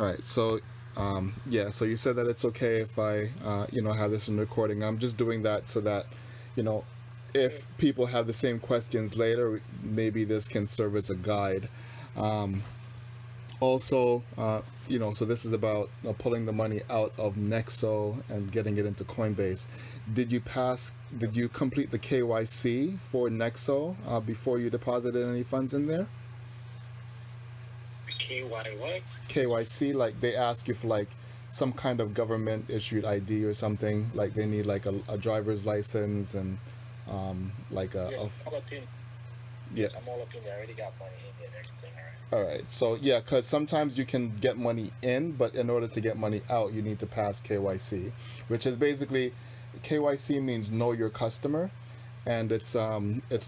All right. So, yeah. So you said that it's okay if I, have this in recording. I'm just doing that so that, you know, if people have the same questions later, maybe this can serve as a guide. Um, Also, so this is about pulling the money out of Nexo and getting it into Coinbase. Did you complete the KYC for Nexo before you deposited any funds in there? KY what? KYC, like they ask you for like some kind of government issued ID or something. Like they need like a driver's license and like Yes, all up in. yeah. Yes, I'm all up in there. I already got money in and everything. All right. All right. So yeah, because sometimes you can get money in, but in order to get money out, you need to pass KYC, which is basically KYC means know your customer, and it's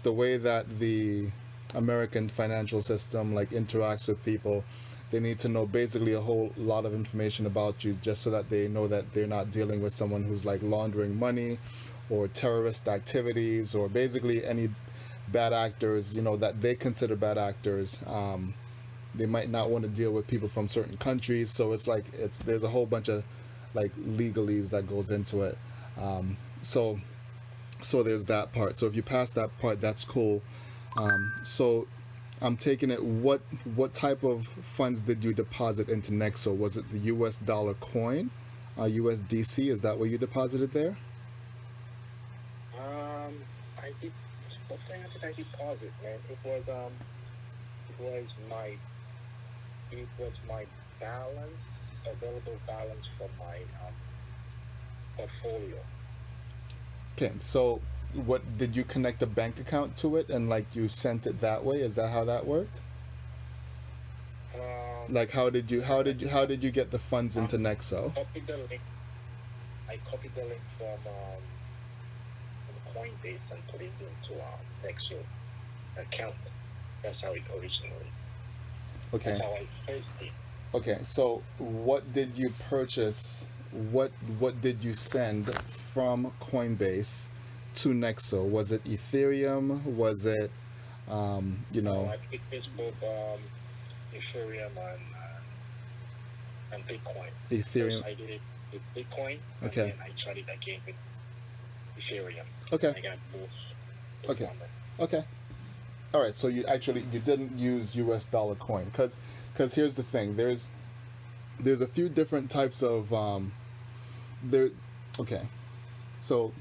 the way that the American financial system like interacts with people. They need to know basically a whole lot of information about you just so that they know that they're not dealing with someone who's like laundering money or terrorist activities or basically any bad actors, that they consider bad actors. They might not want to deal with people from certain countries, so it's like there's a whole bunch of like legalese that goes into it. Um, so so there's that part. So if you pass that part, that's cool. So I'm taking it. What type of funds did you deposit into Nexo? Was it the U.S. dollar coin, USDC? Is that what you deposited there? I did. What thing did I deposit, man? It was my, it was my balance, available balance for my portfolio. Okay, so what did you connect a bank account to it and like you sent it that way? Is that how that worked? Like how did you get the funds I into Nexo? copied the link. I copied the link from Coinbase and put it into Nexo account. That's how it originally. Okay. That's how I first did. Okay. So what did you purchase? What did you send from Coinbase to Nexo? Was it Ethereum? Was it you Now know I picked this both Ethereum and Bitcoin. First Ethereum? I did it with Bitcoin, and Okay. then I tried it again with Ethereum. Okay. I got both Okay. on them. Okay. All right. So you didn't use U.S. dollar coin because here's the thing. There's a few different types of there. Okay. So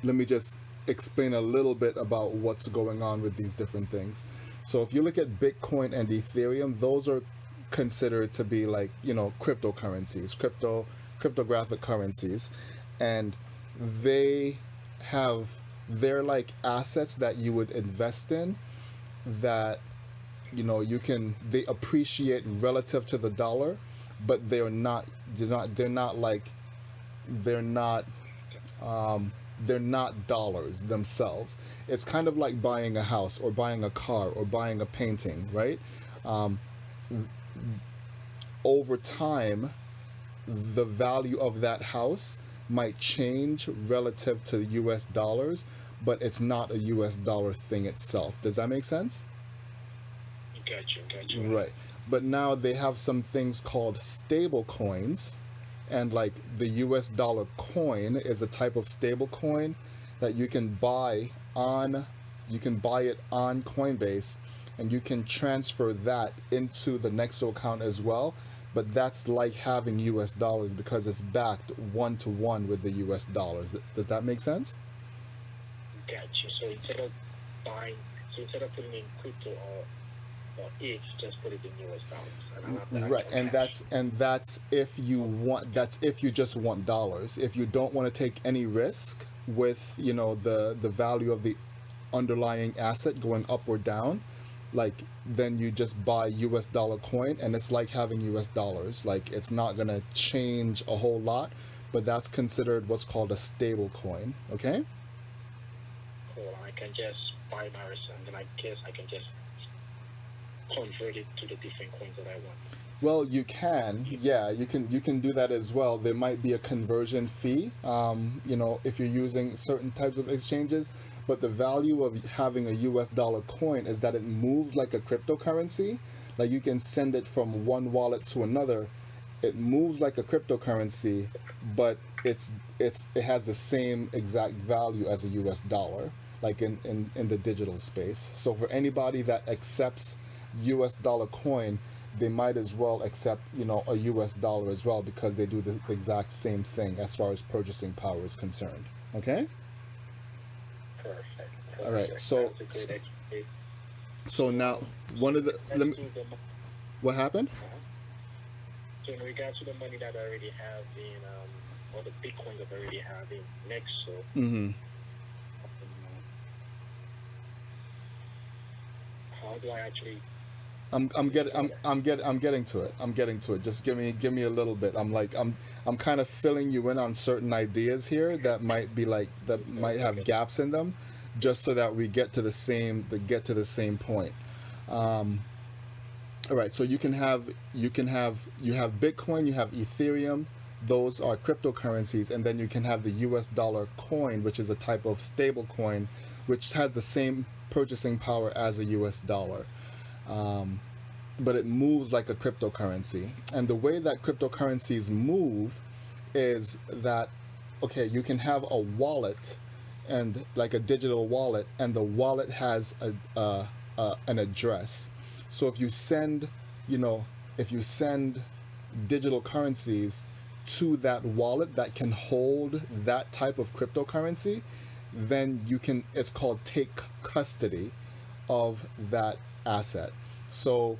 let me just explain a little bit about what's going on with these different things. So if you look at Bitcoin and Ethereum, those are considered to be like, cryptocurrencies, cryptographic currencies, and they have they're like assets that you would invest in that you can they appreciate relative to the dollar, but they're not like they're not um, they're not dollars themselves. It's kind of like buying a house or buying a car or buying a painting, right? Um, Over time, the value of that house might change relative to US dollars, but it's not a US dollar thing itself. Does that make sense? Got you. Right. But now they have some things called stable coins, and like the US dollar coin is a type of stable coin that you can buy it on Coinbase, and you can transfer that into the Nexo account as well. But that's like having US dollars because it's backed one to one with the US dollars. Does that make sense? Got you. Buying, so instead of putting in crypto or ETH, just put it in US dollars, and I'll have the Right, actual and cash. that's if you just want dollars. If you don't want to take any risk with, the value of the underlying asset going up or down, like then you just buy US dollar coin and it's like having US dollars. Like it's not going to change a whole lot, but that's considered what's called a stable coin, okay? Cool. I can just buy Maris, and then I guess I can just convert it to the different coins that I want. Well, you can, yeah, you can do that as well. There might be a conversion fee, if you're using certain types of exchanges, but the value of having a US dollar coin is that it moves like a cryptocurrency. Like you can send it from one wallet to another. It moves like a cryptocurrency, but it has the same exact value as a US dollar, like in the digital space. So for anybody that accepts US dollar coin, they might as well accept, a US dollar as well, because they do the exact same thing as far as purchasing power is concerned. Okay? Perfect. All right. So That's a great explanation. so now one of the let me, what happened? So in regards to the money that I already have in, or the bitcoins that I already have in Nexo, Mm-hmm. how do I actually? I'm getting to it. I'm getting to it. Just give me a little bit. I'm kind of filling you in on certain ideas here that might have gaps in them, just so that we get to the same point. Um, all right. So you have Bitcoin, you have Ethereum. Those are cryptocurrencies, and then you can have the US dollar coin, which is a type of stable coin, which has the same purchasing power as a US dollar. But it moves like a cryptocurrency. And the way that cryptocurrencies move is that, okay, you can have a wallet, and like a digital wallet, and the wallet has an address. So you know, if you send digital currencies to that wallet that can hold that type of cryptocurrency, then it's called take custody of that asset. So,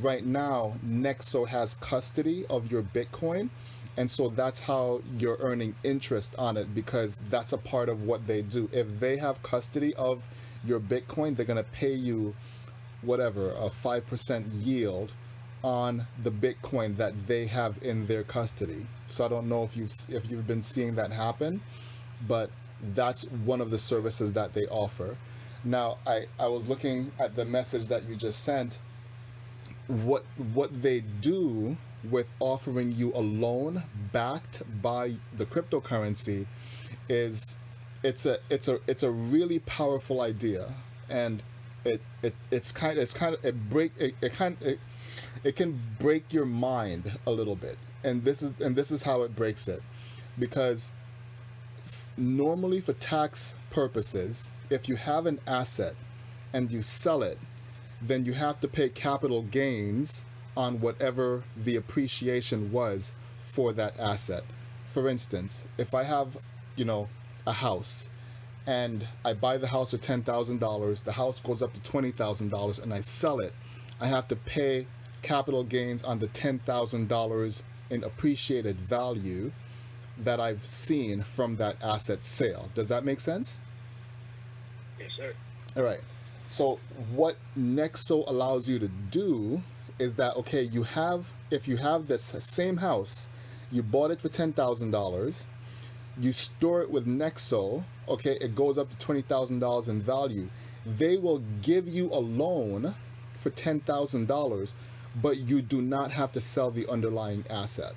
right now, Nexo has custody of your Bitcoin. And so that's how you're earning interest on it, because that's a part of what they do. If they have custody of your Bitcoin, they're going to pay you whatever, a 5% yield on the Bitcoin that they have in their custody. So I don't know if you've been seeing that happen, but that's one of the services that they offer. Now, I was looking at the message that you just sent. What they do with offering you a loan backed by the cryptocurrency is it's a really powerful idea, and it can break your mind a little bit, and this is how it breaks it, because normally for tax purposes, if you have an asset and you sell it, then you have to pay capital gains on whatever the appreciation was for that asset. For instance, if I have, a house, and I buy the house for $10,000, the house goes up to $20,000, and I sell it, I have to pay capital gains on the $10,000 in appreciated value that I've seen from that asset sale. Does that make sense? Yes, sir. All right. So what Nexo allows you to do is that, okay, if you have this same house, you bought it for $10,000, you store it with Nexo, okay, it goes up to $20,000 in value. They will give you a loan for $10,000, but you do not have to sell the underlying asset.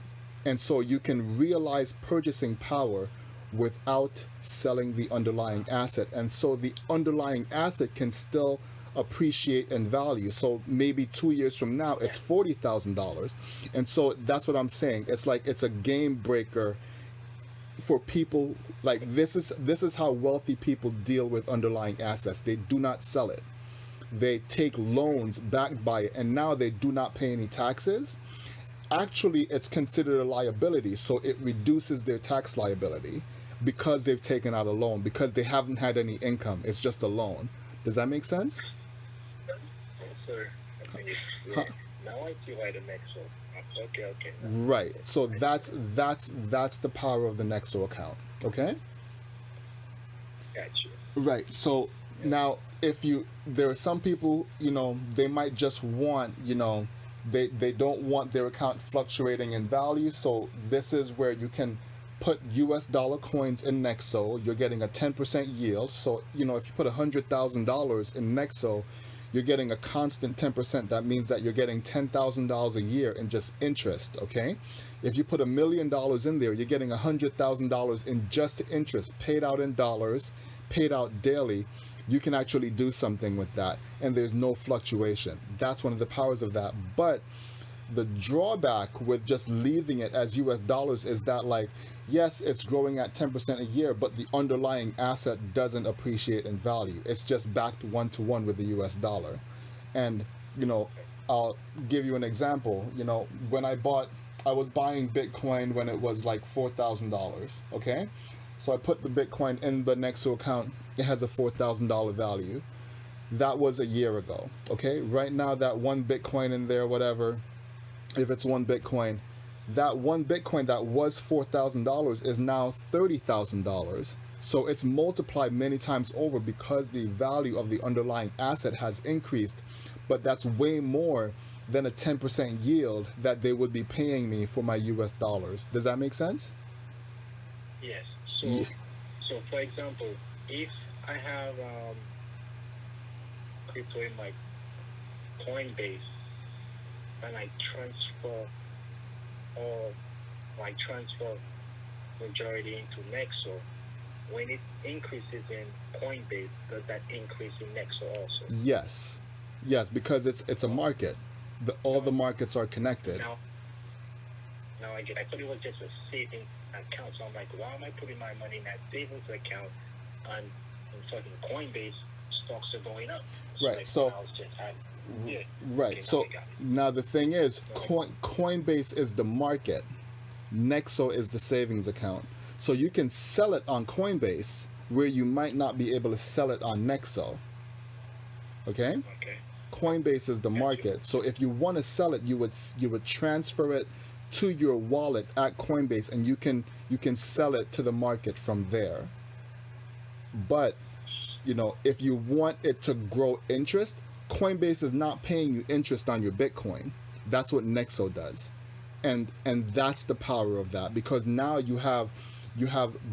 And so you can realize purchasing power without selling the underlying asset. And so the underlying asset can still appreciate in value. So maybe 2 years from now, it's $40,000. And so that's what I'm saying. It's a game breaker for people. Like this is how wealthy people deal with underlying assets. They do not sell it. They take loans backed by it, and now they do not pay any taxes. Actually, it's considered a liability, so it reduces their tax liability because they've taken out a loan, because they haven't had any income. It's just a loan. Does that make sense? Yes, sir. Huh. Now I see why the Nexo. Okay. Right. So that's the power of the Nexo account. Okay? Gotcha. Right. So now there are some people, they might just want, they don't want their account fluctuating in value. So this is where you can put US dollar coins in Nexo. You're getting a 10% yield. So, if you put $100,000 in Nexo, you're getting a constant 10%. That means that you're getting $10,000 a year in just interest, okay? If you put $1 million in there, you're getting $100,000 in just interest, paid out in dollars, paid out daily. you can actually do something with that, and there's no fluctuation. That's one of the powers of that. But the drawback with just leaving it as US dollars is that, like, yes, it's growing at 10% a year, but the underlying asset doesn't appreciate in value. It's just backed one to one with the US dollar. And, you know, I'll give you an example. You know, when I was buying Bitcoin when it was like $4,000. Okay. So I put the Bitcoin in the Nexo account. It has a $4,000 value. That was a year ago. Okay. Right now, that one Bitcoin in there, whatever, if it's one Bitcoin, that one Bitcoin that was $4,000 is now $30,000. So it's multiplied many times over because the value of the underlying asset has increased. But that's way more than a 10% yield that they would be paying me for my US dollars. Does that make sense? Yes. Yeah. So for example, if I have crypto in my Coinbase and I transfer or I transfer majority into Nexo, when it increases in Coinbase, does that increase in Nexo also? Yes. Yes, because it's a market. All the markets are connected. Now I thought it was just a savings account. So I'm like, why am I putting my money in that savings account and in fucking Coinbase stocks are going up? Right. Like, So yeah. right. Okay, So now the thing is, Coinbase is the market. Nexo is the savings account. So you can sell it on Coinbase where you might not be able to sell it on Nexo. Okay? Okay. Coinbase is the market. So if you want to sell it, you would transfer it to your wallet at Coinbase, and you can sell it to the market from there. But, you know, if you want it to grow interest, Coinbase is not paying you interest on your Bitcoin. That's what Nexo does. And that's the power of that, because now you have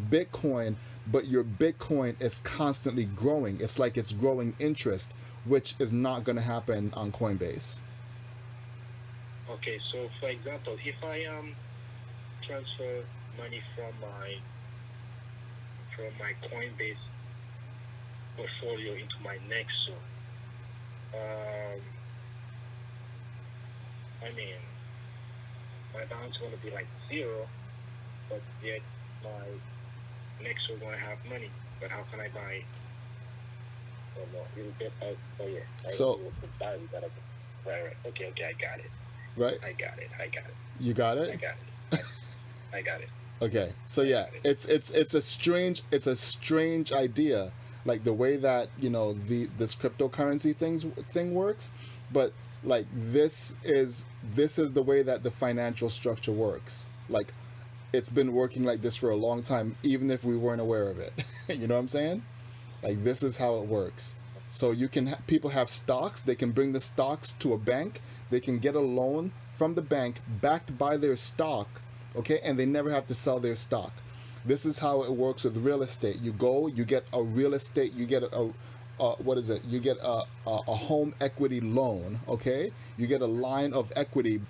Bitcoin, but your Bitcoin is constantly growing. It's like it's growing interest, which is not going to happen on Coinbase. Okay, so for example, if I transfer money from my Coinbase portfolio into my Nexo, I mean, my balance is going to be like zero, but yet my Nexo is going to have money. But how can I buy? Oh no, it'll get out. Oh yeah. So Right. Okay, I got it. Right? I got it. You got it? I got it. I got it. Okay. So yeah, it's a strange idea, like the way that, you know, this cryptocurrency thing works, but like this is the way that the financial structure works. Like, it's been working like this for a long time, even if we weren't aware of it. You know what I'm saying? Like, this is how it works. So you can people have stocks. They can bring the stocks to a bank. They can get a loan from the bank backed by their stock. Okay, and they never have to sell their stock. This is how it works with real estate. You go, you get a real estate, you get a what is it? You get a home equity loan. Okay, you get a line of equity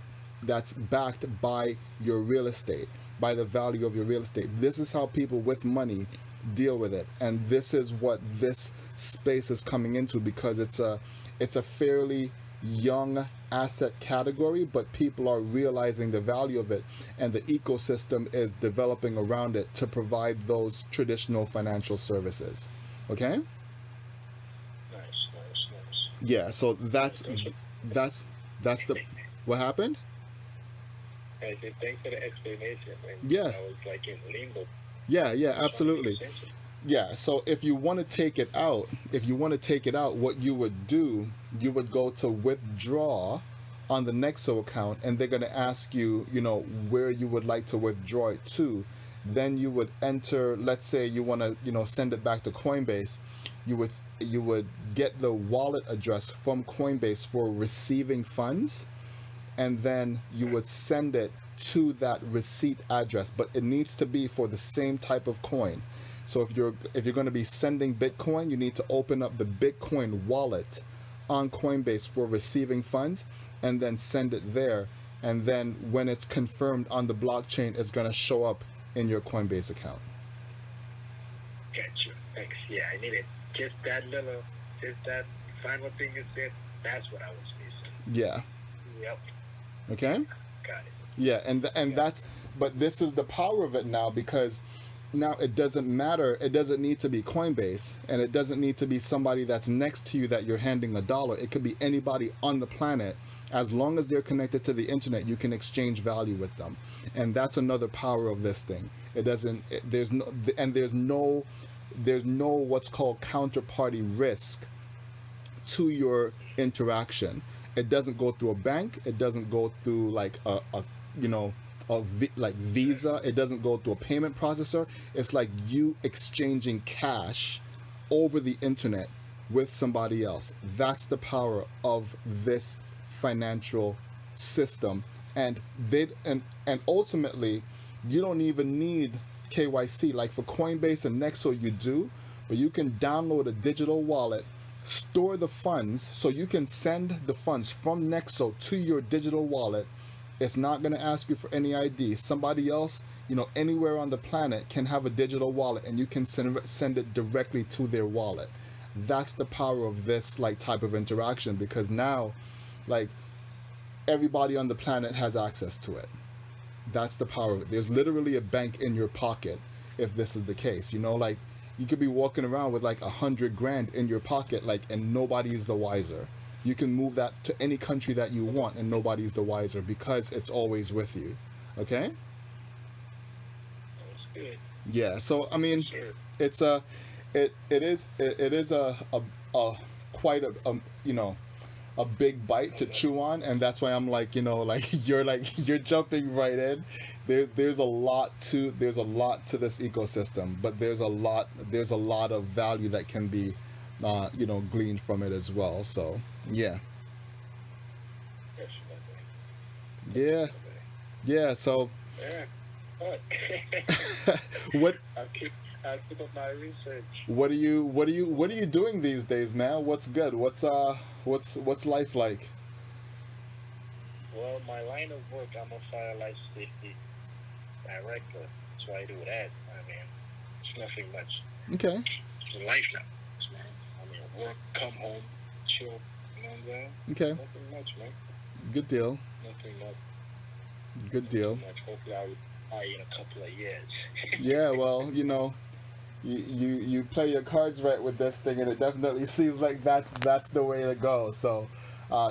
that's backed by your real estate, by the value of your real estate. This is how people with money deal with it, and this is what this space is coming into, because it's a fairly young asset category, but people are realizing the value of it, and the ecosystem is developing around it to provide those traditional financial services. Okay? Nice. Yeah, so that's the what happened? I said thanks for the explanation. Yeah. I was like in limbo. Yeah, absolutely. Yeah, so if you want to take it out, what you would do, you would go to withdraw on the Nexo account, and they're going to ask you, you know, where you would like to withdraw it to. Then you would enter, let's say you want to, you know, send it back to Coinbase. You would get the wallet address from Coinbase for receiving funds, and then you would send it to that receipt address, but it needs to be for the same type of coin. So if you're going to be sending Bitcoin, you need to open up the Bitcoin wallet on Coinbase for receiving funds, and then send it there. And then when it's confirmed on the blockchain, it's going to show up in your Coinbase account. Gotcha. Thanks. Yeah, I need it. just that final thing you said. That's what I was missing. Yeah. Yep. Okay. Got it. Yeah, and Yeah. that's, but this is the power of it now, because now it doesn't matter. It doesn't need to be Coinbase, and it doesn't need to be somebody that's next to you that you're handing a dollar. It could be anybody on the planet. As long as they're connected to the internet, you can exchange value with them, and that's another power of this thing. It doesn't. There's no, and there's no what's called counterparty risk to your interaction. It doesn't go through a bank. It doesn't go through like a you know like Visa. It doesn't go through a payment processor. It's like you exchanging cash over the internet with somebody else. That's the power of this financial system. And and ultimately, you don't even need KYC. Like for Coinbase and Nexo, you do, but you can download a digital wallet, store the funds, so you can send the funds from Nexo to your digital wallet. It's not going to ask you for any ID. Somebody else, anywhere on the planet can have a digital wallet, and you can send it directly to their wallet. That's the power of this like type of interaction, because now, like, everybody on the planet has access to it. That's the power of it. There's literally a bank in your pocket if this is the case. Like, you could be walking around with like 100 grand in your pocket, like, and nobody's the wiser. You can move that to any country that you want, and nobody's the wiser, because it's always with you. Okay? That's good. Yeah. So I mean, Sure. it's it is a quite a big bite to chew on, and that's why I'm like, you're jumping right in. There's a lot to this ecosystem, but there's a lot of value that can be gleaned from it as well. So yeah. Yeah. Definitely. Yeah. So Yeah. But what I'll keep up my research. what are you doing these days, man? What's good? What's life like? Well, my line of work, I'm a fire life safety director, so I do that. I mean, it's nothing much. Okay. It's life now, man. I mean, work, come home, chill, Okay. nothing much, man. Good deal. Nothing much. Good deal. Nothing much. Hopefully, I'll retire in a couple of years. Yeah, well, you play your cards right with this thing, and it definitely seems like that's the way to go. So,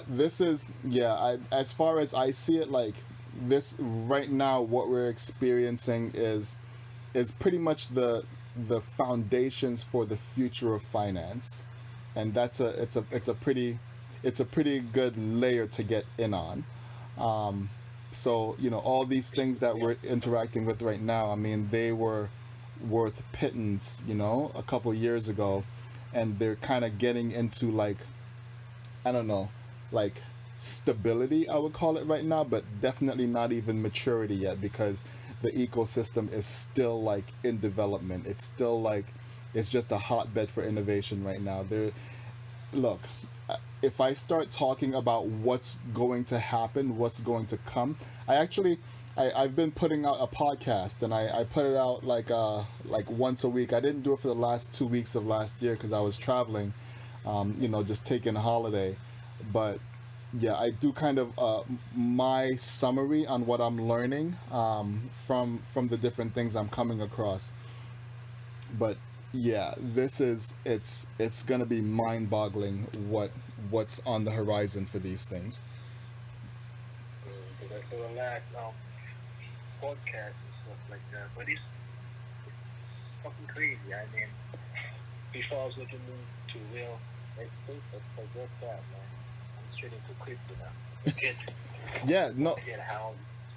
this is, yeah. As far as I see it, like, this right now, what we're experiencing is pretty much the foundations for the future of finance, and it's a pretty good layer to get in on. So, all these things that we're interacting with right now, I mean, they were worth pittance, a couple years ago, and they're kind of getting into, like, I don't know, like, stability, I would call it right now, but definitely not even maturity yet, because the ecosystem is still like in development. It's still like, it's just a hotbed for innovation right now. Look, if I start talking about what's going to happen, what's going to come, I've been putting out a podcast, and I put it out like once a week. I didn't do it for the last 2 weeks of last year because I was traveling, just taking a holiday. But yeah, I do kind of my summary on what I'm learning from the different things I'm coming across. But yeah, it's gonna be mind-boggling what's on the horizon for these things. Because I saw the last podcast and stuff like that, but it's fucking crazy. I mean, before I was looking to real estate, but forget that, man. I'm straight into crypto now. Forget, Yeah, no, forget how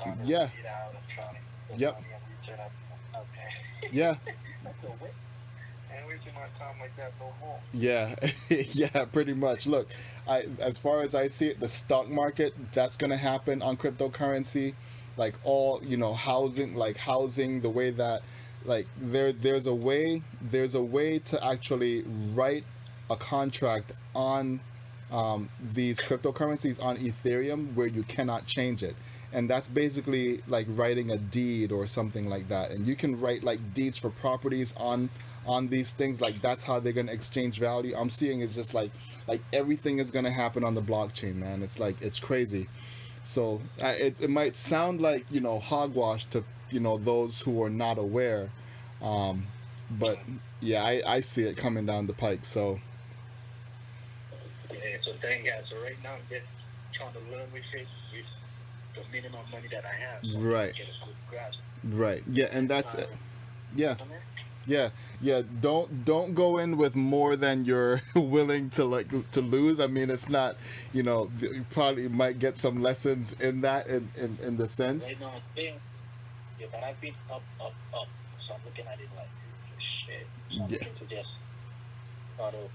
I'm trying to yeah, read out. I'm trying to put yep, money and return up. Okay. yeah, That's a way. I ain't wasting my time like that no more. yeah, yeah, pretty much. Look, as far as I see it, the stock market, that's gonna happen on cryptocurrency, like all housing, the way that, like, there's a way to actually write a contract on these cryptocurrencies on Ethereum where you cannot change it. And that's basically like writing a deed or something like that. And you can write like deeds for properties on these things, like that's how they're gonna exchange value. I'm seeing it's just like everything is gonna happen on the blockchain, man. It's like it's crazy. So it might sound like hogwash to those who are not aware, um, but yeah, I see it coming down the pike. So Yeah, so thank God. So right now I'm just trying to learn with it with the minimum money that I have, so I right, can get a good grasp. right, yeah, and that's Uh, yeah. come here. Yeah, yeah. Don't go in with more than you're willing to to lose. I mean, it's not, you probably might get some lessons in that in the sense. Right now I'm saying, yeah, but I've been up, up, up. So I'm looking at it like shit. So I'm Yeah, looking to just sort of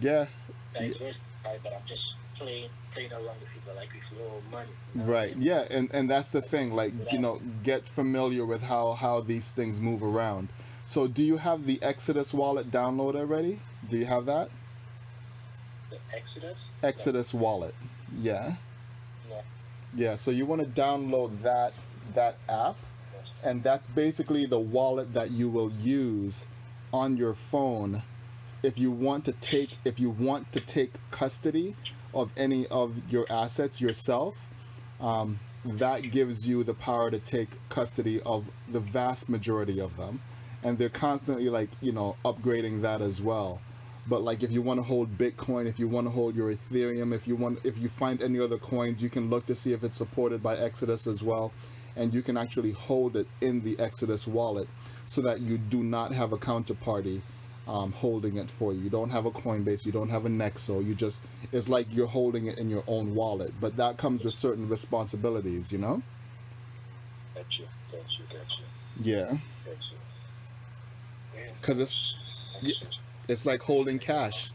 yeah, yeah, diversify, but I'm just playing around with people like with little money. You know what I right. mean? Yeah, and that's the thing. Like, Without get familiar with how these things move around. So, do you have the Exodus wallet download already? Do you have that? the Exodus. No, Exodus wallet. Yeah. no, Yeah, so you want to download that app, no. and that's basically the wallet that you will use on your phone if you want to take custody of any of your assets yourself. That gives you the power to take custody of the vast majority of them, and they're constantly upgrading that as well. But like if you want to hold Bitcoin, if you want to hold your Ethereum, if you find any other coins, you can look to see if it's supported by Exodus as well, and you can actually hold it in the Exodus wallet so that you do not have a counterparty holding it for you. You don't have a Coinbase, you don't have a Nexo. It's like you're holding it in your own wallet, but that comes with certain responsibilities, Got you, got you, got you, Yeah, got you. Yeah, because yeah, it's like holding cash.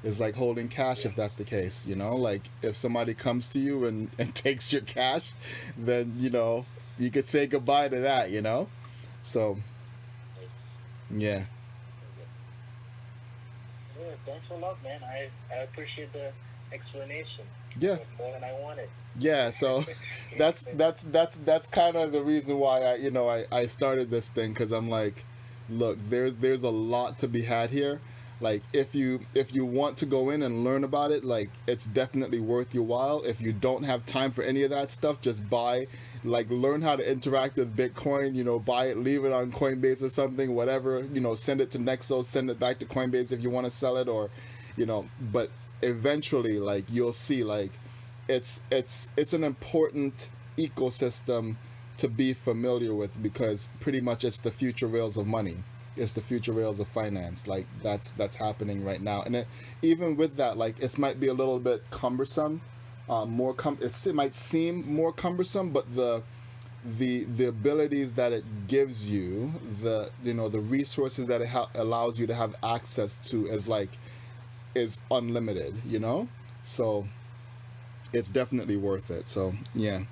It's like holding cash yeah. if that's the case, like if somebody comes to you and takes your cash, then you could say goodbye to that. So yeah, Yeah, thanks a lot, man. I appreciate the explanation. yeah, It was more than I wanted. yeah. So that's kind of the reason why I started this thing, because I'm like, look, there's a lot to be had here. Like if you want to go in and learn about it, like it's definitely worth your while. If you don't have time for any of that stuff, just learn how to interact with Bitcoin, buy it, leave it on Coinbase or something, whatever, send it to Nexo, send it back to Coinbase if you want to sell it, or but eventually, like, you'll see, like, it's an important ecosystem to be familiar with, because pretty much it's the future rails of money. It's the future rails of finance. Like that's happening right now, and even with that, like, it might be a little bit cumbersome, it might seem more cumbersome, but the abilities that it gives you, the resources that it allows you to have access to is unlimited. So it's definitely worth it. So yeah,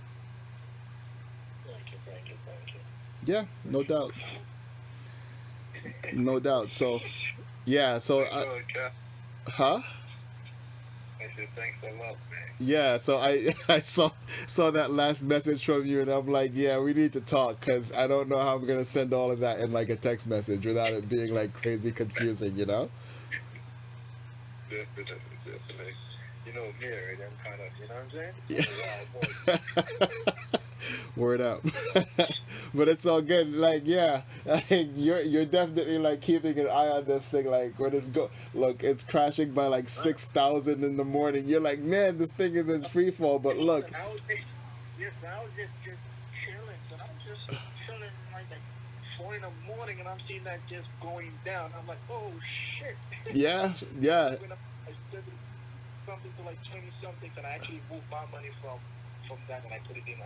Thank you, thank you, thank you. yeah, no doubt, no doubt. So yeah, so Oh, God. huh? I said thanks a lot, man. Yeah, so I I saw that last message from you, and I'm like, yeah, we need to talk, because I don't know how I'm gonna send all of that in like a text message without it being like crazy confusing. Definitely, definitely. You know me, right? I'm kind of, you know what I'm saying? Yeah. I'm a wild boy. Word up. But it's all good. Like, yeah, like, you're definitely like keeping an eye on this thing. Like, when look, it's crashing by like 6,000 in the morning. You're like, man, this thing is in free fall. But look, I was just chilling. So I was just chilling like 4 in the morning, and I'm seeing that just going down. I'm like, oh shit. yeah, yeah, When I said something to like 20 something, and I actually moved my money from that, and I put it in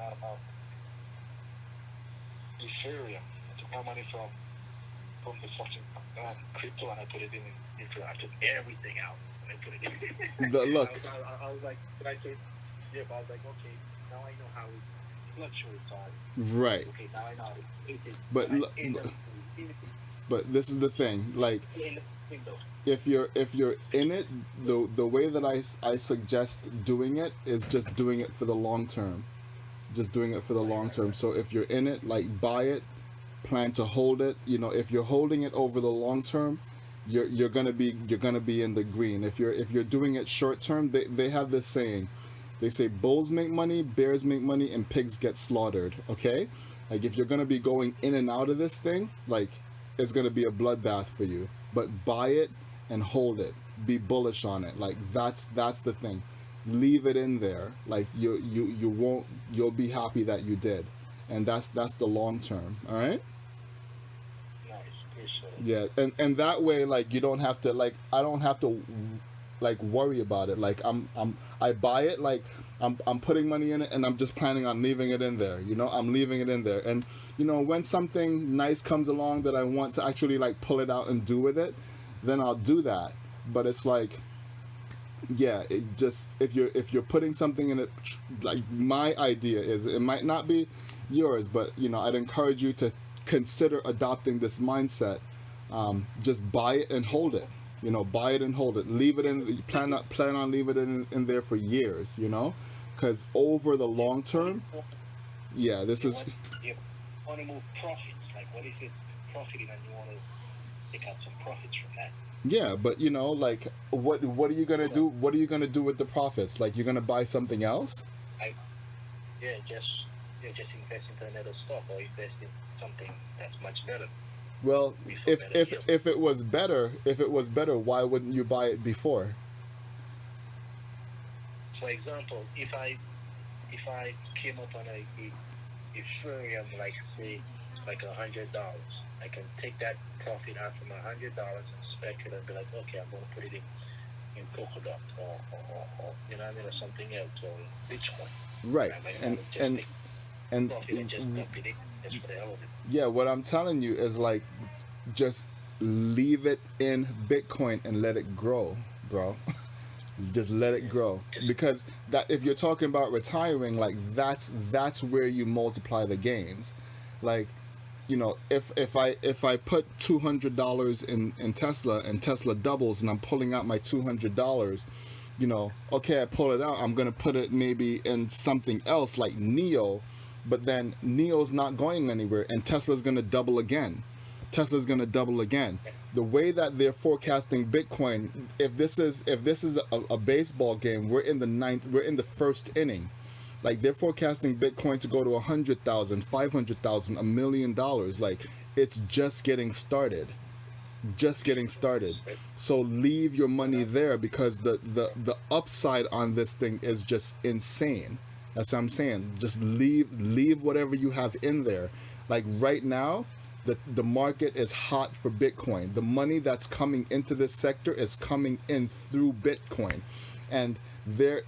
Ethereum. I took my money from the fucking crypto, and I put it in Ethereum. I took everything out and I put it in. look, I was like, but I said, yeah, but I was like, okay, now I know how it fluctuates. right. Okay, now I know how it is. But And I look, end up but this is the thing. Like, in the window. if you're in it, the way that I suggest doing it is just doing it for the long term. Just doing it for the long term. So if you're in it, like, buy it, plan to hold it. You know, if you're holding it over the long term, you're gonna be in the green. If you're doing it short term, they have this saying. They say bulls make money, bears make money, and pigs get slaughtered. Okay, like if you're gonna be going in and out of this thing, like it's gonna be a bloodbath for you. But buy it and hold it. Be bullish on it. Like that's the thing. Leave it in there. Like you won't. You'll be happy that you did, and that's the long term. All right. Nice. Appreciate it. Yeah, and that way, like you don't have to like I don't have to like worry about it. Like I buy it, like I'm putting money in it, and I'm just planning on leaving it in there. You know, I'm leaving it in there, and you know when something nice comes along that I want to actually like pull it out and do with it, then I'll do that. But it's like, yeah, it just if you're putting something in it, like my idea is it might not be yours, but you know I'd encourage you to consider adopting this mindset. Just buy it and hold it. You know, buy it and hold it. Leave it in. Plan on leaving it in there for years. You know, because over the long term, yeah, this is. You want to move profits. Like, what if it's profiting and you want to take out some profits from that? Yeah, but you know, like, what are you gonna do? What are you gonna do with the profits? Like, you're gonna buy something else? Just invest into another stock or invest in something that's much better. Well, if it was better, why wouldn't you buy it before? For example, if I came up on a Ethereum, like say like $100, I can take that profit out from $100 and speculate and be like, okay, I'm gonna put it in Polkadot or you know what I mean, or something else, or Bitcoin. Right, and profit and just dump it in just for the hell of it. Yeah, what I'm telling you is like, just leave it in Bitcoin and let it grow, bro. Just let it grow, because that if you're talking about retiring, like that's where you multiply the gains. Like, you know, if I put $200 in Tesla and Tesla doubles and I'm pulling out my $200, you know, okay, I pull it out, I'm gonna put it maybe in something else like Neo, but then Neo's not going anywhere and Tesla's gonna double again. The way that they're forecasting Bitcoin, if this is a baseball game, we're in the first inning. Like, they're forecasting Bitcoin to go to 100,000, 500,000, $1 million. Like, it's just getting started. So leave your money there, because the upside on this thing is just insane. That's what I'm saying. Just leave whatever you have in there. Like right now, the market is hot for Bitcoin. The money that's coming into this sector is coming in through Bitcoin, and the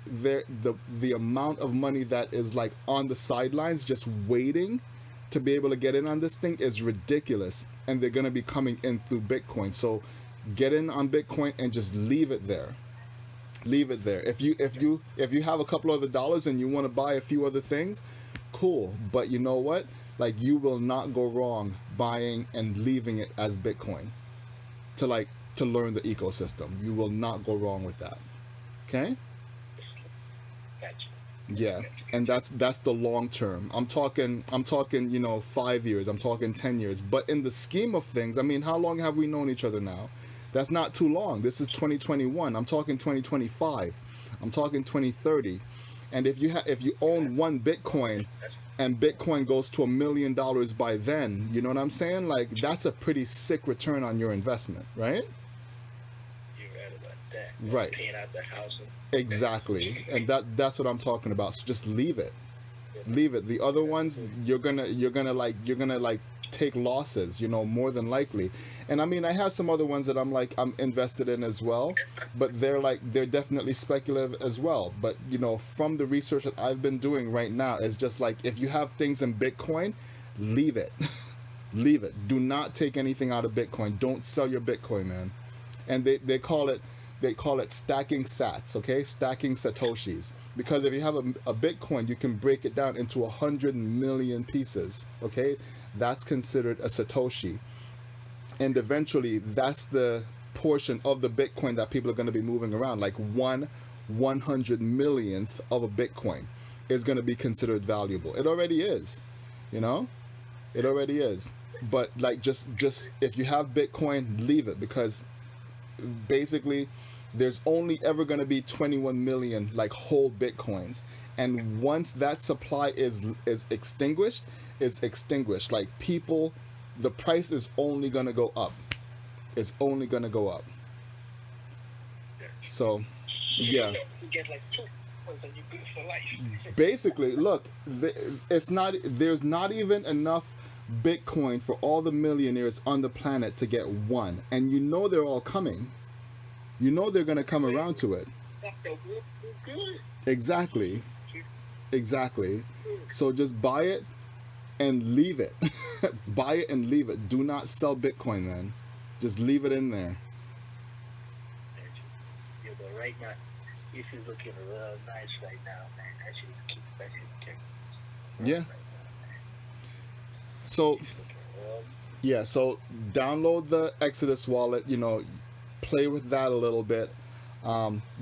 amount of money that is like on the sidelines just waiting to be able to get in on this thing is ridiculous, and they're going to be coming in through Bitcoin. So get in on Bitcoin and just leave it there. If you have a couple other dollars and you want to buy a few other things, cool, but you know what, like, you will not go wrong buying and leaving it as Bitcoin to learn the ecosystem. You will not go wrong with that. Okay? Gotcha. Yeah, and that's the long term. I'm talking, you know, 5 years. I'm talking 10 years. But in the scheme of things, I mean, how long have we known each other now? That's not too long. This is 2021. I'm talking 2025. I'm talking 2030. And if you own one Bitcoin and Bitcoin goes to $1 million by then, you know what I'm saying? Like, that's a pretty sick return on your investment, right? You're right about that. Right. Paying out the house. Exactly. And that's what I'm talking about. So just leave it. The other ones, you're gonna like take losses, you know, more than likely. And I mean, I have some other ones that I'm invested in as well, but they're definitely speculative as well. But you know, from the research that I've been doing right now, is just like, if you have things in Bitcoin, leave it. Leave it. Do not take anything out of Bitcoin. Don't sell your Bitcoin, man. And they call it stacking sats, okay? Stacking satoshis. Because if you have a Bitcoin, you can break it down into 100 million pieces, okay? That's considered a satoshi. And eventually, that's the portion of the Bitcoin that people are going to be moving around. Like 1/100 millionth of a Bitcoin is going to be considered valuable. It already is, you know? It already is. But like just if you have Bitcoin, leave it, because basically there's only ever going to be 21 million like whole Bitcoins, and once that supply is extinguished, is extinguished. Like people, the price is only going to go up. It's only going to go up. So yeah, You get like 2 points and you good for life. basically look, it's not, there's not even enough Bitcoin for all the millionaires on the planet to get one, and you know they're all coming. You know they're going to come around to it. Exactly. Exactly. So just buy it and leave it. Buy it and leave it. Do not sell Bitcoin, man. Just leave it in there. Yeah, but right now, this is looking real nice right now, man. That should keep. Yeah. So yeah, so download the Exodus wallet, you know, play with that a little bit.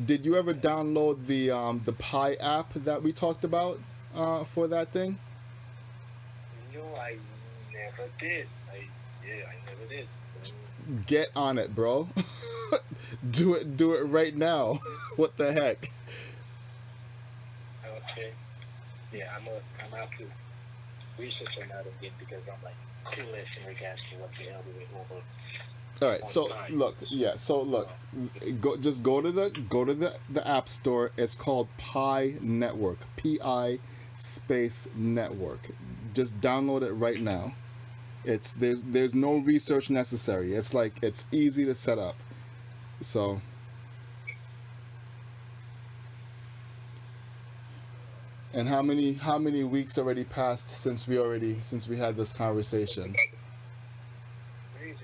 Did you ever download the Pi app that we talked about for that thing? No, I never did. I never did. Get on it, bro. Do it right now. What the heck? Okay. Yeah, I'm out to research on that again because I'm like clueless in regards to what the hell we over. All right, so look, yeah, so look, go to the App Store. It's called Pi Network, Pi space network. Just download it right now. There's no research necessary. It's like it's easy to set up. So and how many weeks already passed since we had this conversation? Crazy,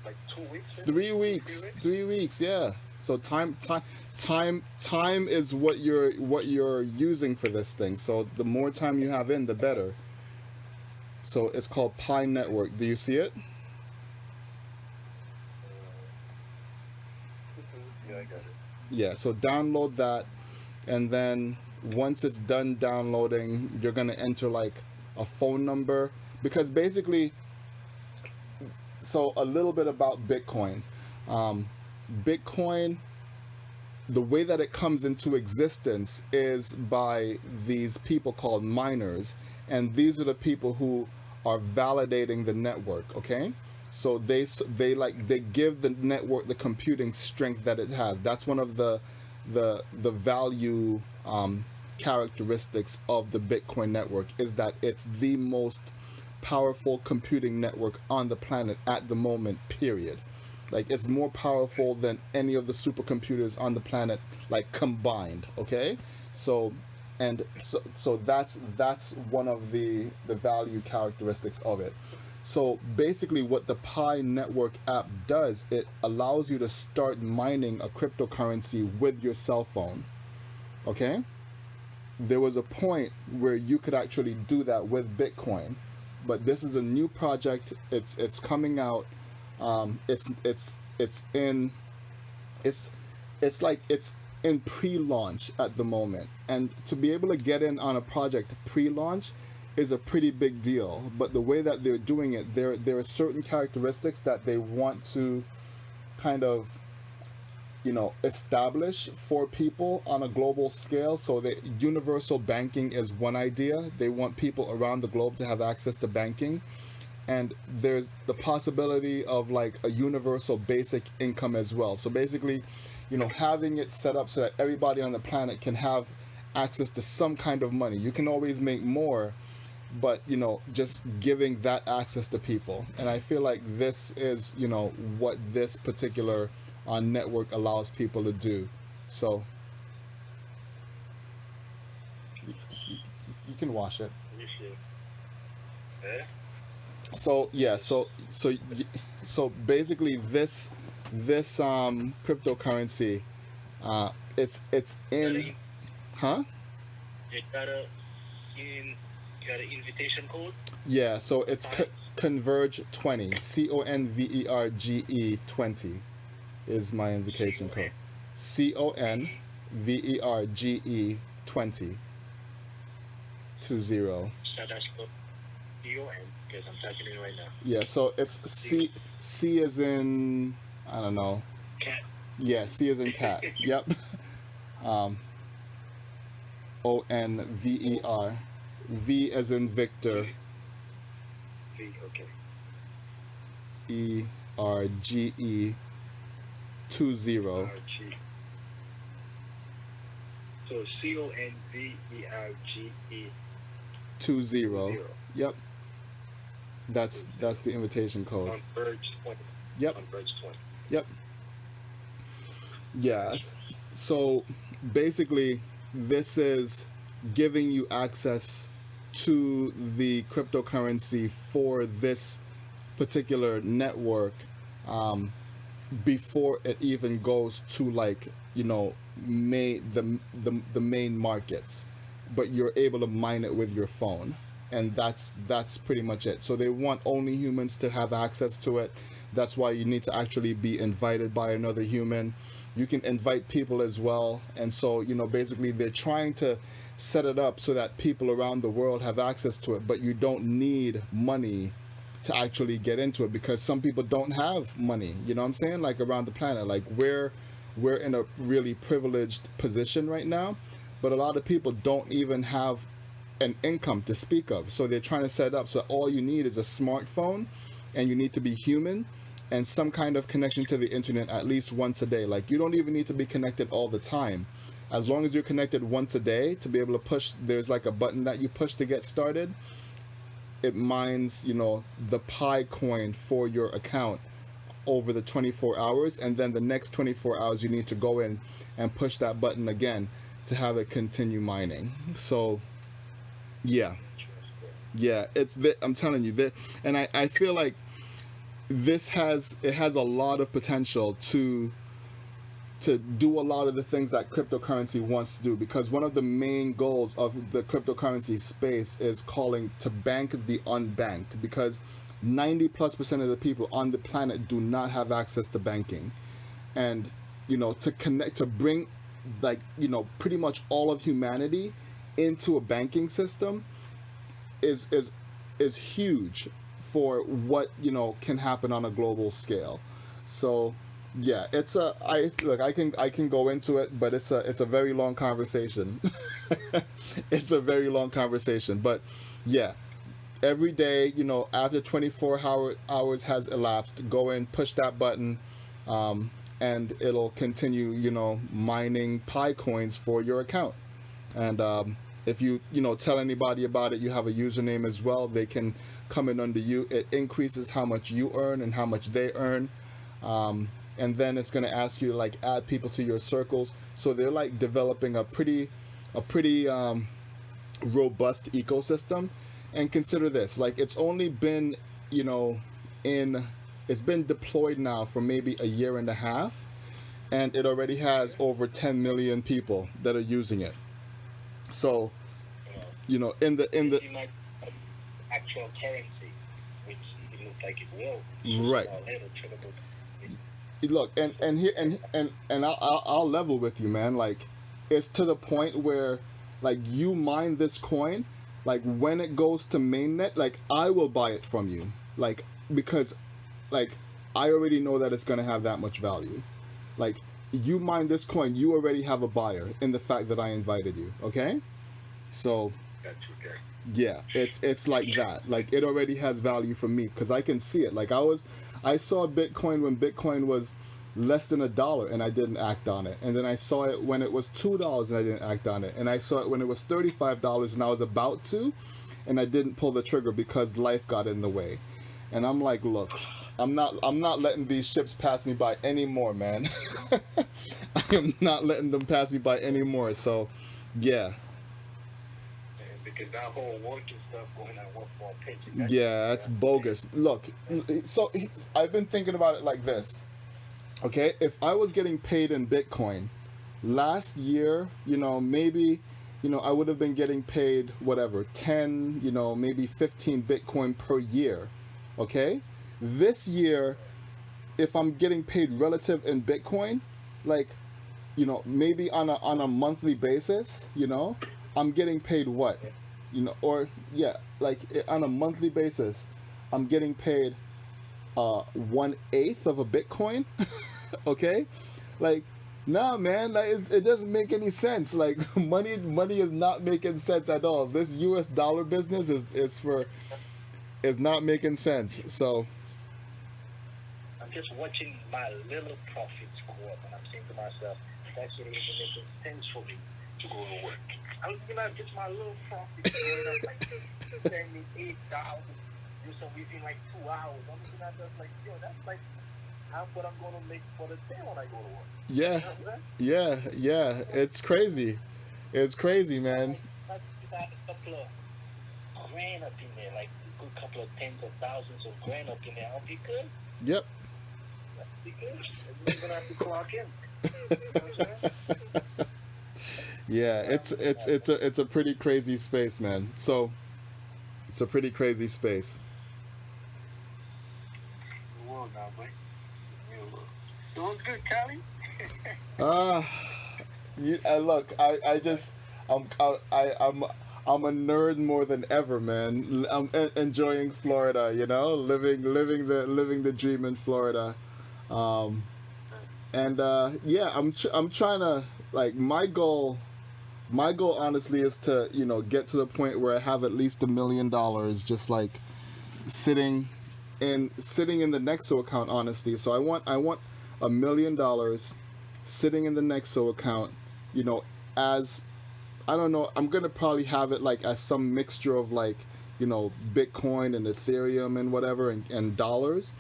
like 2 weeks. 3 weeks. 3 weeks, yeah. So time is what you're using for this thing. So the more time you have in, the better. So it's called Pi Network. Do you see it? Yeah, I got it. Yeah, so download that, and then once it's done downloading, you're going to enter like a phone number, because basically, so a little bit about Bitcoin. Bitcoin, the way that it comes into existence is by these people called miners, and these are the people who are validating the network, okay? So they give the network the computing strength that it has. That's one of the value characteristics of the Bitcoin network, is that it's the most powerful computing network on the planet at the moment, period. Like, it's more powerful than any of the supercomputers on the planet, like, combined, okay? So that's one of the value characteristics of it. So basically what the Pi Network app does, it allows you to start mining a cryptocurrency with your cell phone, okay? There was a point where you could actually do that with Bitcoin, but this is a new project. It's coming out. It's in pre-launch at the moment, and to be able to get in on a project pre-launch is a pretty big deal. But the way that they're doing it, there are certain characteristics that they want to kind of, you know, establish for people on a global scale. So that universal banking is one idea. They want people around the globe to have access to banking. And there's the possibility of like a universal basic income as well. So basically, you know, having it set up so that everybody on the planet can have access to some kind of money. You can always make more, but, you know, just giving that access to people. And I feel like this is, you know, what this particular network allows people to do. So you can wash it. So yeah, so basically this cryptocurrency, it's in, huh? You got an invitation code? Yeah, so it's Converge 20, CONVERGE 20 is my invitation code. CONVERGE 20. 20. So that's good. C-O-N, because I'm typing it right now. Yeah, so it's C as in, I don't know. Cat. Yeah, C as in cat. Yep. Um, Onver. V as in Victor. V, okay. ERGE 20. R-G. So CONVERGE 20. Yep. That's the invitation code. on Verge 20. Yep. On Verge 20. Yep. Yes. So basically, this is giving you access to the cryptocurrency for this particular network, before it even goes to, like, the main markets, but you're able to mine it with your phone, and that's pretty much it. So they want only humans to have access to it. That's why you need to actually be invited by another human. You can invite people as well, and so basically they're trying to set it up so that people around the world have access to it, but you don't need money to actually get into it, because some people don't have money, you know what I'm saying, like around the planet. Like we're in a really privileged position right now, but a lot of people don't even have an income to speak of. So they're trying to set it up so all you need is a smartphone, and you need to be human and some kind of connection to the internet at least once a day. Like you don't even need to be connected all the time. As long as you're connected once a day to be able to push, there's like a button that you push to get started. It mines, the Pi coin for your account over the 24 hours, and then the next 24 hours you need to go in and push that button again to have it continue mining. So yeah, I'm telling you that, and I feel like it has a lot of potential to do a lot of the things that cryptocurrency wants to do, because one of the main goals of the cryptocurrency space is calling to bank the unbanked, because 90+% of the people on the planet do not have access to banking. And to connect, to bring, like, pretty much all of humanity into a banking system is huge for what can happen on a global scale. So yeah, I can go into it, but it's a very long conversation. It's a very long conversation, but yeah, every day, after 24 hours has elapsed, go in, push that button, and it'll continue, mining Pi coins for your account. And if you tell anybody about it, you have a username as well, they can come in under you. It increases how much you earn and how much they earn. And then it's going to ask you to, like, add people to your circles. So they're like developing a pretty robust ecosystem. And consider this, like, it's only been it's been deployed now for maybe a year and a half, and it already has over 10 million people that are using it. So in the actual currency, which it looks like it will. Right. Look, and here and I'll level with you, man. Like, it's to the point where, like, you mine this coin, like, when it goes to mainnet, like, I will buy it from you, like, because, like, I already know that it's gonna have that much value. Like, you mine this coin, you already have a buyer in the fact that I invited you. Okay, so yeah, it's like that. Like, it already has value for me because I can see it. Like, I saw Bitcoin when Bitcoin was less than $1 and I didn't act on it. And then I saw it when it was $2 and I didn't act on it. And I saw it when it was $35 and I was about to, and I didn't pull the trigger because life got in the way. And I'm like, look, I'm not letting these ships pass me by anymore, man. I am not letting them pass me by anymore. So yeah. Because that whole working stuff going on one for a paycheck. Yeah, that's bogus. Look, so I've been thinking about it like this. Okay, if I was getting paid in Bitcoin last year, maybe, I would have been getting paid whatever, 10, maybe 15 Bitcoin per year. Okay, this year, if I'm getting paid relative in Bitcoin, like, maybe on a monthly basis, I'm getting paid what? or yeah, like on a monthly basis, I'm getting paid 1/8 of a Bitcoin. Okay, like nah, man, like it doesn't make any sense. Like money is not making sense at all. This U.S. dollar business is not making sense. So I'm just watching my little profits go up, and I'm saying to myself, it's actually even making sense for me to go to work. I'm looking at just my little profits going up like $78,000. Do some within like 2 hours. I'm looking at that like, yo, that's like half what I'm gonna make for the day when I go to work. yeah, You know what I'm yeah, it's crazy. It's crazy, man. saying? Like, you got a couple of grand up in there, like a good couple of tens of thousands of grand up in there. I'll be good. Yep. I'll be good. I'm even have to clock in. You know what I'm saying? Yeah, it's a pretty crazy space, man. So it's a pretty crazy space. The world now, boy. The real world. So it's good, Cali. Uh, look, I just, I'm I'm a nerd more than ever, man. I'm enjoying Florida, living the dream in Florida. Um, and yeah, I'm trying to like my goal honestly is to get to the point where I have at least $1 million just like sitting sitting in the Nexo account, honestly. So I want $1 million sitting in the Nexo account, you know, as I don't know, I'm gonna probably have it like as some mixture of like, Bitcoin and Ethereum and whatever and dollars.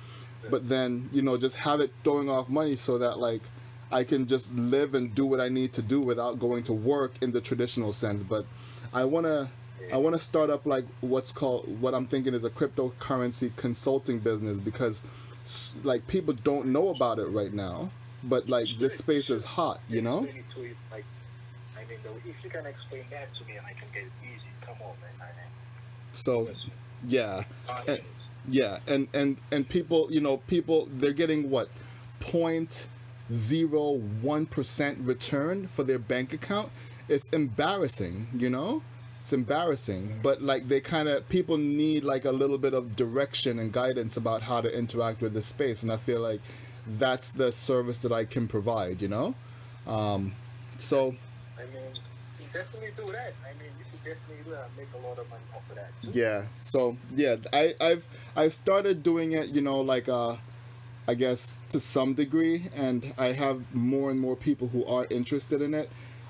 But then, just have it throwing off money so that like I can just live and do what I need to do without going to work in the traditional sense. But I wanna I want to start up like what I'm thinking is a cryptocurrency consulting business because like people don't know about it right now, but like this space is hot, you know? Explain it to you, like, I mean, though, if you can explain that to me and I can get it easy, come on, man. So yeah. And, Honest. yeah, and people, people they're getting what 0.01% return for their bank account. It's embarrassing, it's embarrassing, but like they kind of people need like a little bit of direction and guidance about how to interact with this space, and I feel like that's the service that I can provide. So I mean, you definitely do that. I mean, you should definitely do that and make a lot of money off of that, too. yeah, so yeah, I've started doing it, like I guess to some degree, and I have more and more people who are interested in it.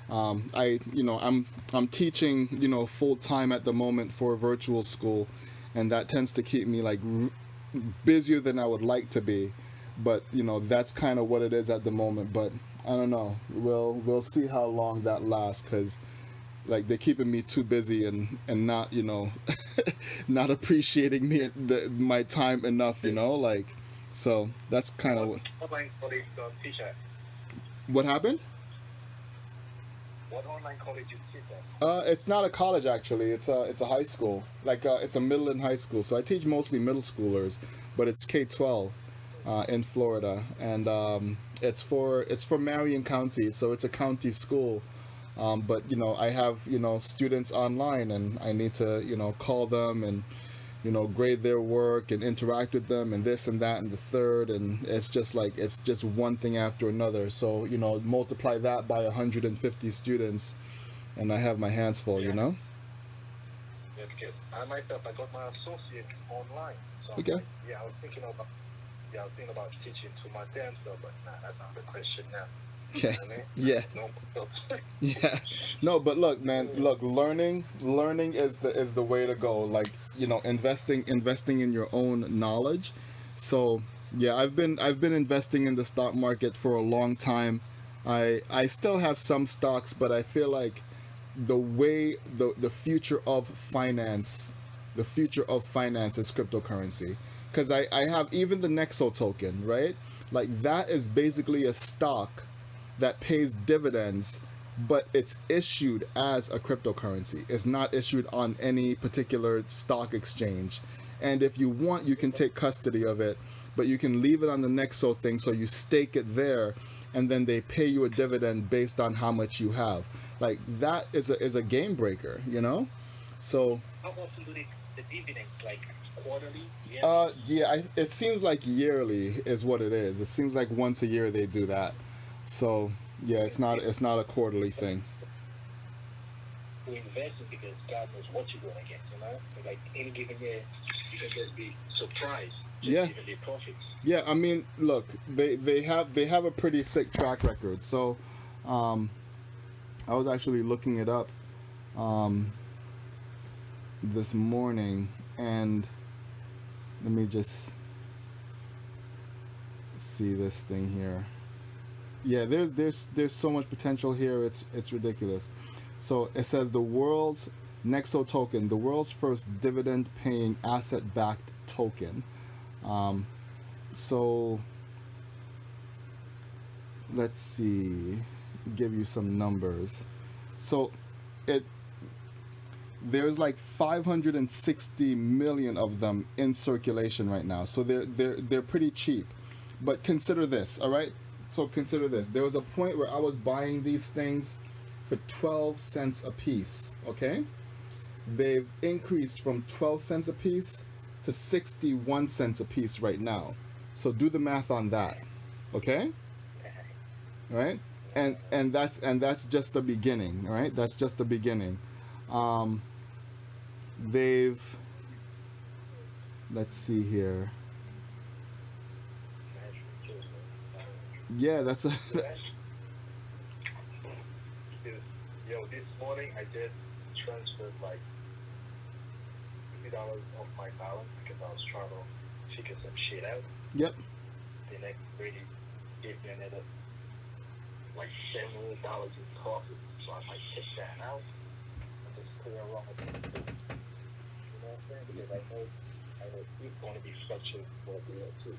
I'm teaching, full time at the moment for a virtual school, and that tends to keep me like busier than I would like to be. But that's kind of what it is at the moment. But I don't know. We'll see how long that lasts, because like they're keeping me too busy and not not appreciating my time enough. Like so that's kind of Online college teach at? what happened. What online college you teach at? It's not a college actually. It's a high school. Like it's a middle and high school. So I teach mostly middle schoolers, but it's K-12 in Florida, and it's for Marion County, so it's a county school. But I have students online, and I need to call them and grade their work and interact with them and this and that and the third, and it's just one thing after another. So multiply that by 150 students, and I have my hands full. Yeah, because I myself, I got my associate online. So I'm Okay. like, I was thinking about teaching to my dancer, but nah, that's not the question now. Okay. You know what I mean? Yeah. No, Yeah. No, but look, man, learning is the way to go. Like, investing in your own knowledge. So, yeah, I've been investing in the stock market for a long time. I still have some stocks, but I feel like the future of finance is cryptocurrency. Because I have even the Nexo token, right? Like that is basically a stock that pays dividends, but it's issued as a cryptocurrency. It's not issued on any particular stock exchange. And if you want, you can take custody of it, but you can leave it on the Nexo thing, so you stake it there, and then they pay you a dividend based on how much you have. Like that is a game breaker. So How often do the dividends, like quarterly, yearly? yeah, it seems like yearly is what it is. It seems like once a year they do that. So yeah, it's not a quarterly thing. To invest in because God knows what you're gonna get, you know? So like any given year you can just be surprised, just Yeah. even the profits. Yeah, I mean, look, they have a pretty sick track record. So, um, I was actually looking it up um, this morning, and let me just see this thing here. Yeah, there's so much potential here. It's ridiculous. So it says the world's Nexo token, the world's first dividend-paying asset-backed token. Um, so let's see, give you some numbers. So it there's like 560 million of them in circulation right now. So they're pretty cheap. But consider this, all right? So consider this. There was a point where I was buying these things for 12 cents a piece, okay? They've increased from 12 cents a piece to 61 cents a piece right now. So do the math on that. Okay? Right? And that's just the beginning, right? That's just the beginning. Um they've let's see here. Yeah, that's a Yo, this morning I just transferred like $50 off my balance because I was trying to figure some shit out. Yep. The next lady gave me another like $70 in profit, so I might take that out and just clear along with it. You know what I'm saying? Because I know it's going to be structured for a deal too.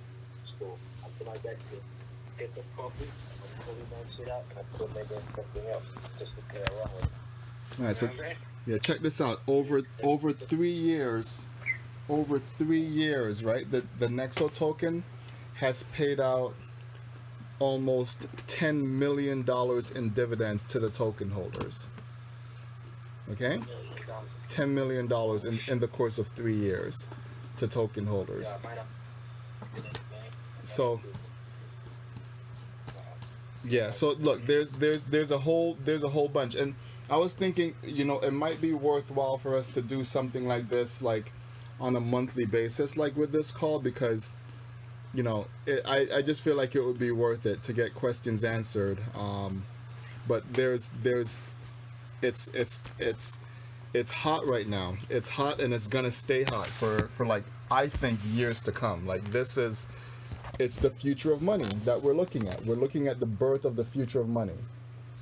So I feel like that to get the profit, I'm pulling that shit out, and I'm putting maybe something else just to play around with it. All right, so yeah, check this out. Over 3 years, right? The Nexo token has paid out almost $10 million in dividends to the token holders. Okay? $10 million in the course of 3 years to token holders. So yeah, so look, there's a whole bunch, and I was thinking, it might be worthwhile for us to do something like this, like on a monthly basis, like with this call, because I just feel like it would be worth it to get questions answered. But it's hot right now. It's hot, and it's gonna stay hot for like, I think, years to come. Like, it's the future of money that we're looking at. We're looking at the birth of the future of money,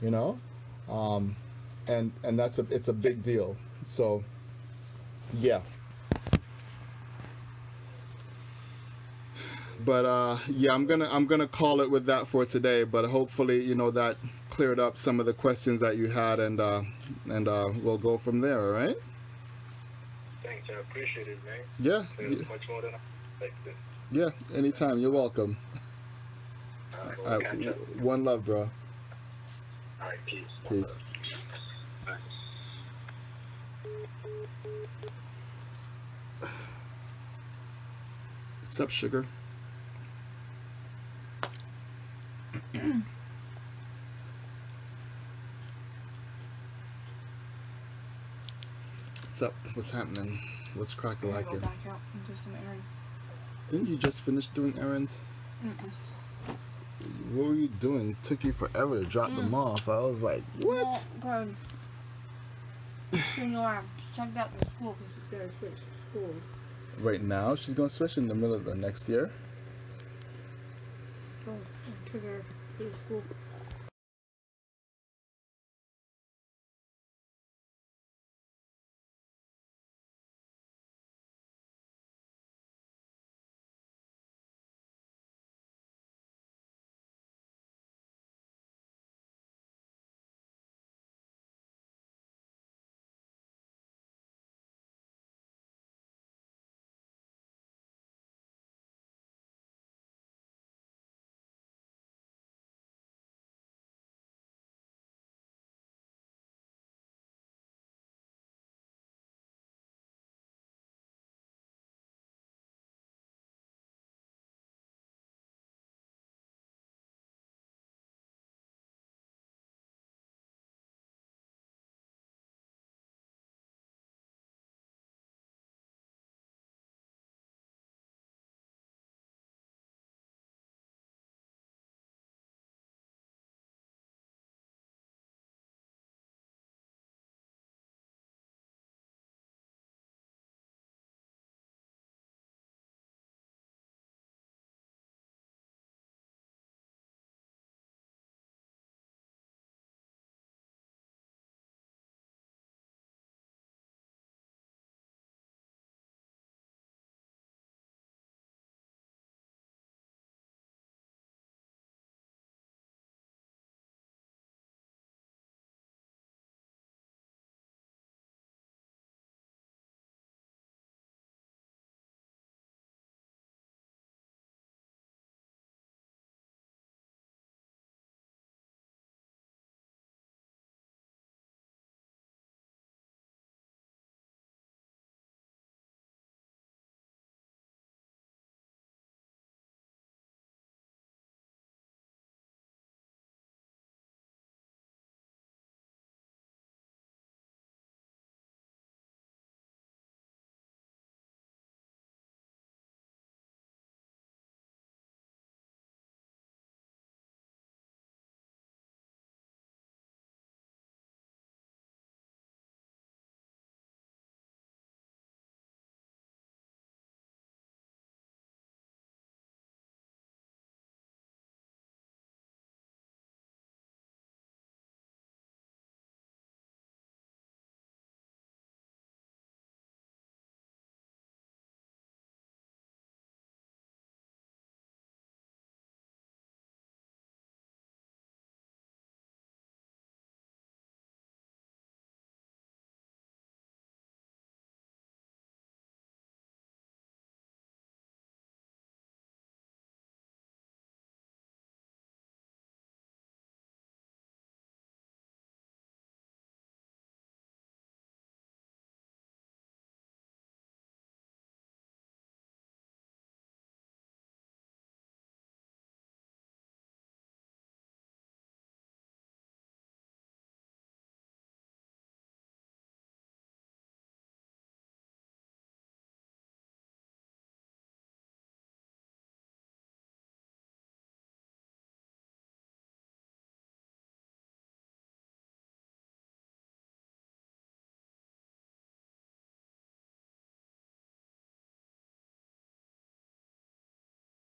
and it's a big deal. So, yeah. But yeah, I'm gonna call it with that for today. But hopefully, that cleared up some of the questions that you had, and we'll go from there. All right? Thanks, I appreciate it, man. Yeah. It's much more than I expected. Yeah. Anytime. You're welcome. We'll catch up. One love, bro. All right, peace. Peace. Bye. What's up, sugar? What's up? What's happening? What's cracking like Go it? back out and do some errands. Didn't you just finish doing errands? Mm-mm. What were you doing? It took you forever to drop them off. I was like, what? Well, good. I checked out the school because she's going to switch schools. Right now, she's going to switch in the middle of the next year. Go to the school.